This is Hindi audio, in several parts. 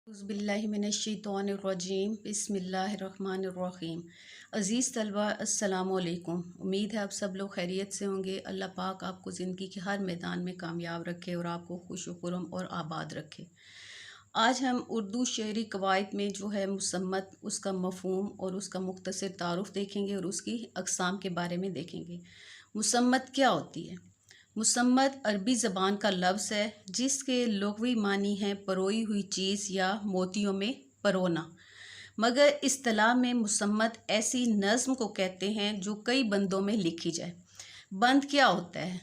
उज़्बिल्लाहिमिनश्शैतानिर्रजीम बिस्मिल्लाहिर्रहमानिर्रहीम। अज़ीज़ तलबा अस्सलामु अलैकुम। उम्मीद है आप सब लोग खैरियत से होंगे। अल्लाह पाक आपको ज़िंदगी के हर मैदान में कामयाब रखे और आपको खुश खुरम और आबाद रखे। आज हम उर्दू शेरी कवायद में जो है मुसम्मत, उसका मफ़हूम और उसका मुख्तसर तारुफ़ देखेंगे और उसकी अक़साम के बारे में देखेंगे। मुसम्मत क्या होती है? मुसम्मत अरबी ज़बान का लफ्ज़ है जिसके लुग़वी मानी है परोई हुई चीज़ या मोतियों में परोना। मगर इस्तिलाह में मुसम्मत ऐसी नज़्म को कहते हैं जो कई बंदों में लिखी जाए। बंद क्या होता है?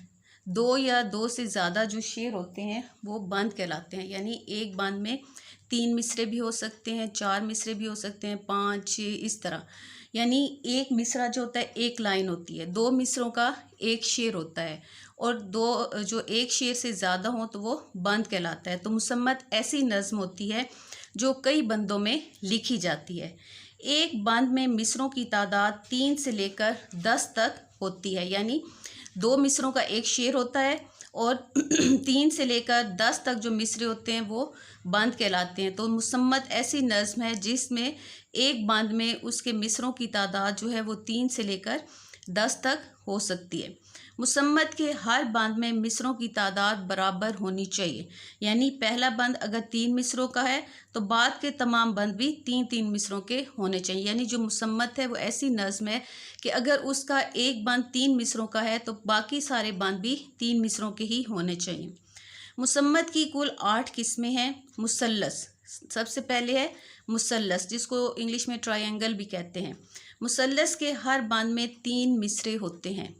दो या दो से ज़्यादा जो शेर होते हैं वो बंद कहलाते हैं। यानी एक बंद में 3 मिसरे भी हो सकते हैं, 4 मिसरे भी हो सकते हैं, 5, 6 इस तरह। यानी एक मिसरा जो होता है एक लाइन होती है, 2 मिसरों का एक शेर होता है और दो जो एक शेर से ज़्यादा हो तो वो बंद कहलाता है। तो मुसम्मत ऐसी नज़्म होती है जो कई बंदों में लिखी जाती है। एक बंद में मिसरों की तादाद 3 से लेकर 10 तक होती है। यानी 2 मिसरों का एक शेर होता है और 3 से लेकर 10 तक जो मिसरे होते हैं वो बंद कहलाते हैं। तो मुसम्मत ऐसी नज़्म है जिसमें एक बंद में उसके मिसरों की तादाद जो है वो 3 से लेकर 10 तक हो सकती है। मुसम्मत के हर बंद में मिसरों की तादाद बराबर होनी चाहिए। यानी पहला बंद अगर 3 मिसरों का है तो बाद के तमाम बंद भी 3-3 मिसरों के होने चाहिए। यानी जो मुसम्मत है वो ऐसी नज़्म है कि अगर उसका एक बंद 3 मिसरों का है तो बाकी सारे बंद भी 3 मिसरों के ही होने चाहिए। मुसम्मत की कुल 8 किस्में हैं। मुसल्लस सबसे पहले है मुसल्लस, जिसको इंग्लिश में ट्रायंगल भी कहते हैं। मुसल्लस के हर बंद में 3 मिसरे होते हैं।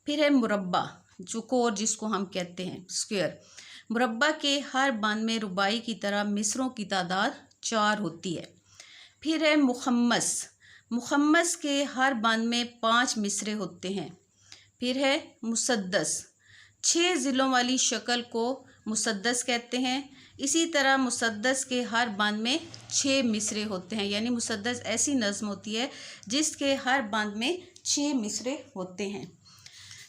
फिर है मुरब्बा, चौकोर जिसको हम कहते हैं, स्क्वायर। मुरब्बा के हर बंद में रुबाई की तरह मिसरों की तादाद 4 होती है। फिर है मुखम्मस, मुखम्मस के हर बंद में 5 मिसरे होते हैं। फिर है मुसद्दस, 6 ज़िलों वाली शक्ल को मुसद्दस कहते हैं। इसी तरह मुसद्दस के हर बंद में 6 मिसरे होते हैं। यानी मुसद्दस ऐसी नज़्म होती है जिसके हर बंद में 6 मिसरे होते हैं।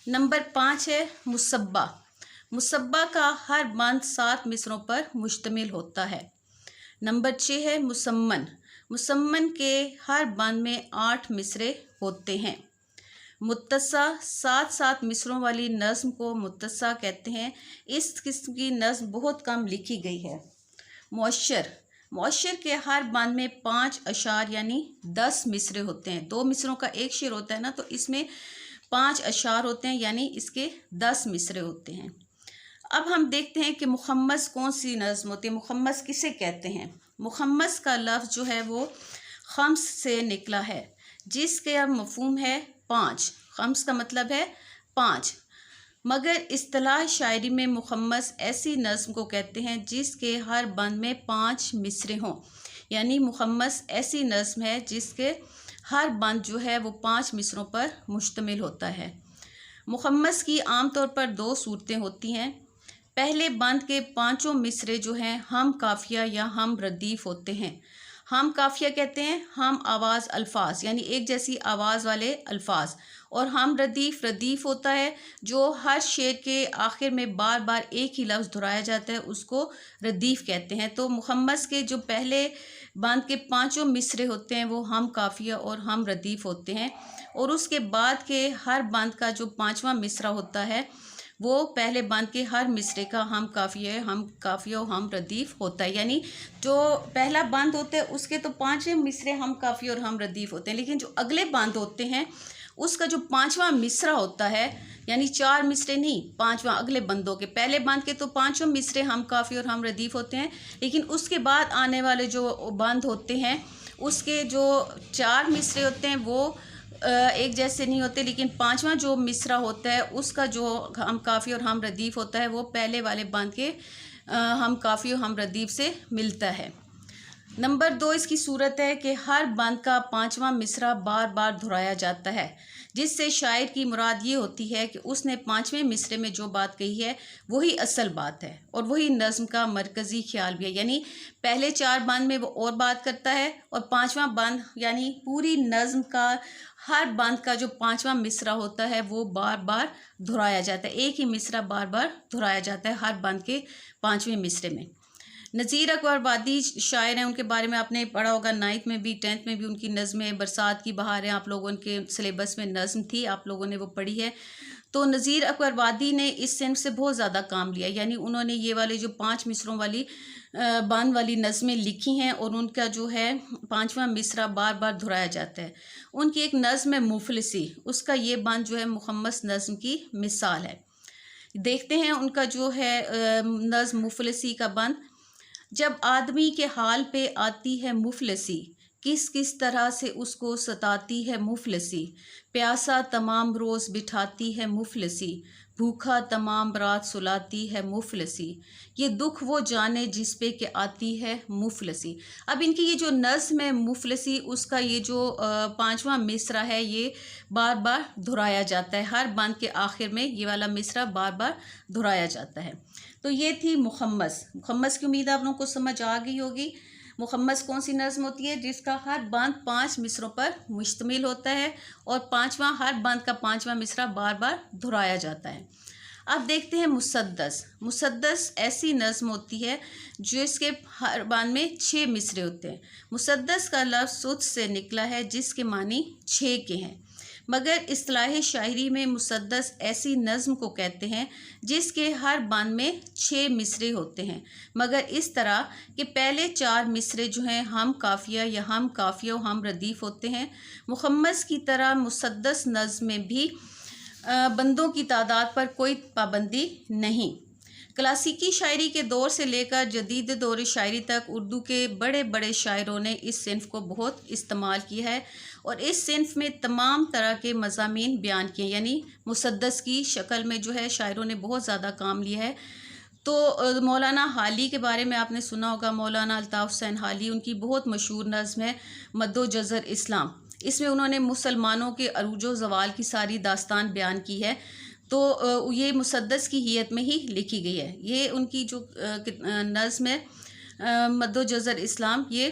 नंबर 5 है मुसब्बा, मुसब्बा का हर बंद 7 मिसरों पर मुश्तमिल होता है। नंबर 6 है मुसम्मन, मुसम्मन के हर बंद में 8 मिसरे होते हैं। मुत्तसा, 7-7 मिसरों वाली नज़्म को मुत्तसा कहते हैं। इस किस्म की नज़्म बहुत कम लिखी गई है। मुअश्शर, मुअश्शर के हर बंद में 5 अशार यानी 10 मिसरे होते हैं। 2 मिसरों का एक शेर होता है ना, तो इसमें 5 अशार होते हैं यानी इसके 10 मिसरे होते हैं। अब हम देखते हैं कि मुखम्मस कौन सी नज़्म होती है, मुखम्मस किसे कहते हैं। मुखम्मस का लफ्ज़ जो है वो खम्स से निकला है जिसके अब मफ़हूम है 5। खम्स का मतलब है 5। मगर इस्तिलाह शायरी में मुखम्मस ऐसी नज़्म को कहते हैं जिसके हर बंद में 5 मिसरे हों। यानी मुखम्मस ऐसी नज़्म है जिसके हर बंद जो है वो 5 मिसरों पर मुश्तमिल होता है। मुखम्मस की आमतौर पर 2 सूरतें होती हैं। पहले बंद के 5 मिसरे जो हैं हम काफ़िया या हम रदीफ़ होते हैं। हम काफ़िया कहते हैं हम आवाज़ अल्फाज, यानी एक जैसी आवाज़ वाले अल्फाज, और हम रदीफ़ होता है जो हर शेर के आखिर में बार बार एक ही लफ्ज़ दोहराया जाता है, उसको रदीफ़ कहते हैं। तो मुखम्मस के जो पहले बंद के 5 मिसरे होते हैं वो हम काफ़िया और हम रदीफ़ होते हैं, और उसके बाद के हर बंद का जो 5वां मिसरा होता है वो पहले बंद के हर मिसरे का हम काफ़िया और हम रदीफ़ होता है। यानी जो पहला बंद होता है उसके तो 5 मिसरे हम काफ़िया और हम रदीफ़ होते हैं, लेकिन जो अगले बंद होते हैं उसका जो 5वां मिसरा होता है, यानी 4 मिसरे नहीं, 5वां अगले बंदों के, पहले बंद के तो 5 मिसरे हम काफ़ी और हम रदीफ़ होते हैं, लेकिन उसके बाद आने वाले जो बंद होते हैं उसके जो 4 मिसरे होते हैं वो एक जैसे नहीं होते, लेकिन 5वां जो मिसरा होता है उसका जो हम काफ़ी और हम रदीफ़ होता है वो पहले वाले बंद के हम काफ़ी और हम रदीफ़ से मिलता है। नंबर 2 इसकी सूरत है कि हर बंद का 5वां मिसरा बार बार दोहराया जाता है, जिससे शायर की मुराद ये होती है कि उसने 5वें मिसरे में जो बात कही है वही असल बात है और वही नज़्म का मरकज़ी ख्याल भी है। यानी पहले 4 बंद में वो और बात करता है और 5वां बंद यानी पूरी नज़्म का हर बंद का जो 5वां मिसरा होता है वो बार बार दोहराया जाता है। एक ही मिसरा बार बार दोहराया जाता है हर बंद के 5वें मिसरे में। नज़ीर अकबरआबादी शायर हैं, उनके बारे में आपने पढ़ा होगा, 9th में भी 10th में भी उनकी नज़में बरसात की बहार है, आप लोगों के सिलेबस में नज़म थी, आप लोगों ने वो पढ़ी है। तो नज़ीर अकबरआबादी ने इस सिंफ से बहुत ज़्यादा काम लिया, यानी उन्होंने ये वाले जो 5 मिसरों वाली बांध वाली नज़में लिखी हैं और उनका जो है 5वां मिसरा बार बार दोहराया जाता है। उनकी एक नज़म है मुफलिसी, उसका ये बांध जो है मुखम्मस नज़म की मिसाल है। देखते हैं उनका जो है नज़म मुफलिसी का बांध। जब आदमी के हाल पे आती है मुफलिसी, किस किस तरह से उसको सताती है मुफलिसी, प्यासा तमाम रोज़ बिठाती है मुफलिसी, भूखा तमाम रात सुलाती है मुफलिसी, ये दुख वो जाने जिस पे के आती है मुफलिसी। अब इनकी ये जो नज़्म है मुफलिसी, उसका ये जो 5वां मिसरा है ये बार बार दोहराया जाता है, हर बांध के आखिर में ये वाला मिसरा बार बार दोहराया जाता है। तो ये थी मुखम्मस। मुखम्मस की उम्मीद आप लोगों को समझ आ गई होगी। मुखम्मस कौन सी नज़म होती है? जिसका हर बांध 5 मिसरों पर मुश्तमिल होता है और हर बांध का 5वां मिसरा बार बार दोहराया जाता है। अब देखते हैं मुसद्दस। मुसद्दस ऐसी नज़म होती है जिसके हर बांध में 6 मिसरे होते हैं। मुसद्दस का लफ्ज़ सुद से निकला है जिसके मानी 6 के हैं, मगर इस्तिलाह शायरी में मुसद्दस ऐसी नज़म को कहते हैं जिसके हर बांध में 6 मिसरे होते हैं, मगर इस तरह कि पहले 4 मिसरे जो हैं हम काफ़िया या हम काफ़िया हम रदीफ़ होते हैं। मुखम्मस की तरह मुसद्दस नज़म में भी बंदों की तादाद पर कोई पाबंदी नहीं। क्लासिकी शायरी के दौर से लेकर जदीद दौर शायरी तक उर्दू के बड़े बड़े शायरों ने इस सिंफ को बहुत इस्तेमाल किया है और इस सिंफ में तमाम तरह के मज़ामीन बयान किए, यानी मुसद्दस की शक्ल में जो है शायरों ने बहुत ज़्यादा काम लिया है। तो मौलाना हाली के बारे में आपने सुना होगा, मौलाना अल्ताफ़ हुसैन हाली, उनकी बहुत मशहूर नज़म है मद्दो जज़र इस्लाम। इसमें उन्होंने मुसलमानों के अरूजो ज़वाल की सारी दास्तान बयान की है। तो ये मुसद्दस की हियत में ही लिखी गई है। ये उनकी जो नज़्म है मद्दो जज़र इस्लाम, ये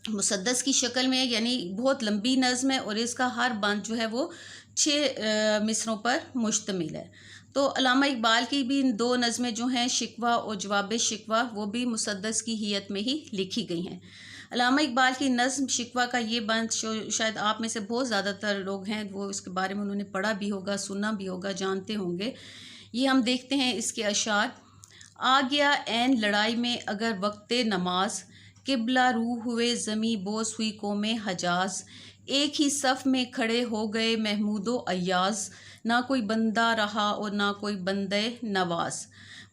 मुसद्दस की शक्ल में है, यानी बहुत लंबी नज़्म है और इसका हर बांध जो है वो 6 मिसरों पर मुश्तमिल है। तो अल्लामा इकबाल की भी 2 नज़में जो हैं शिकवा और जवाब शिकवा, वो भी मुसद्दस की हियत में ही लिखी गई हैं। अल्लामा इकबाल की नज़्म शिकवा का ये बांध शायद आप में से बहुत ज़्यादातर लोग हैं वो इसके बारे में उन्होंने पढ़ा भी होगा, सुना भी होगा, जानते होंगे। ये हम देखते हैं इसके अशार। आ गया ऐन लड़ाई में अगर वक्ते नमाज, किबला रूह हुए ज़मी बोस हुई कौमे हजाज, एक ही सफ़ में खड़े हो गए महमूदो अय्याज़, ना कोई बंदा रहा और ना कोई बंदे नवाज,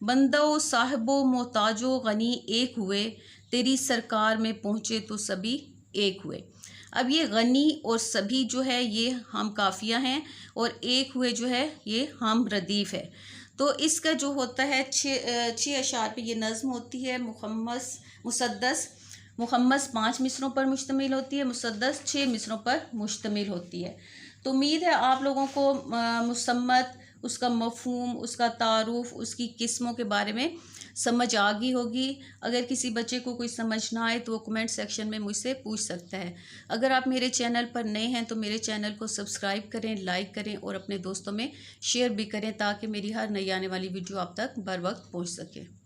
बंदो साहिबो मोहताजो गनी एक हुए, तेरी सरकार में पहुँचे तो सभी एक हुए। अब ये गनी और सभी जो है ये हम काफ़िया हैं और एक हुए जो है ये हम रदीफ़ है। तो इसका जो होता है 6 अशार पे ये नज़म होती है। मुखम्मस 5 मिसरों पर मुश्तमिल होती है, मुसद्दस 6 मिसरों पर मुश्तमिल होती है। तो उम्मीद है आप लोगों को मुसम्मत, उसका मफ़हूम, उसका तारुफ़, उसकी किस्मों के बारे में समझ आ गई होगी। अगर किसी बच्चे को कोई समझ ना आए तो वो कमेंट सेक्शन में मुझसे पूछ सकता है। अगर आप मेरे चैनल पर नए हैं तो मेरे चैनल को सब्सक्राइब करें, लाइक करें और अपने दोस्तों में शेयर भी करें ताकि मेरी हर नई आने वाली वीडियो आप तक बर वक्त पहुँच सके।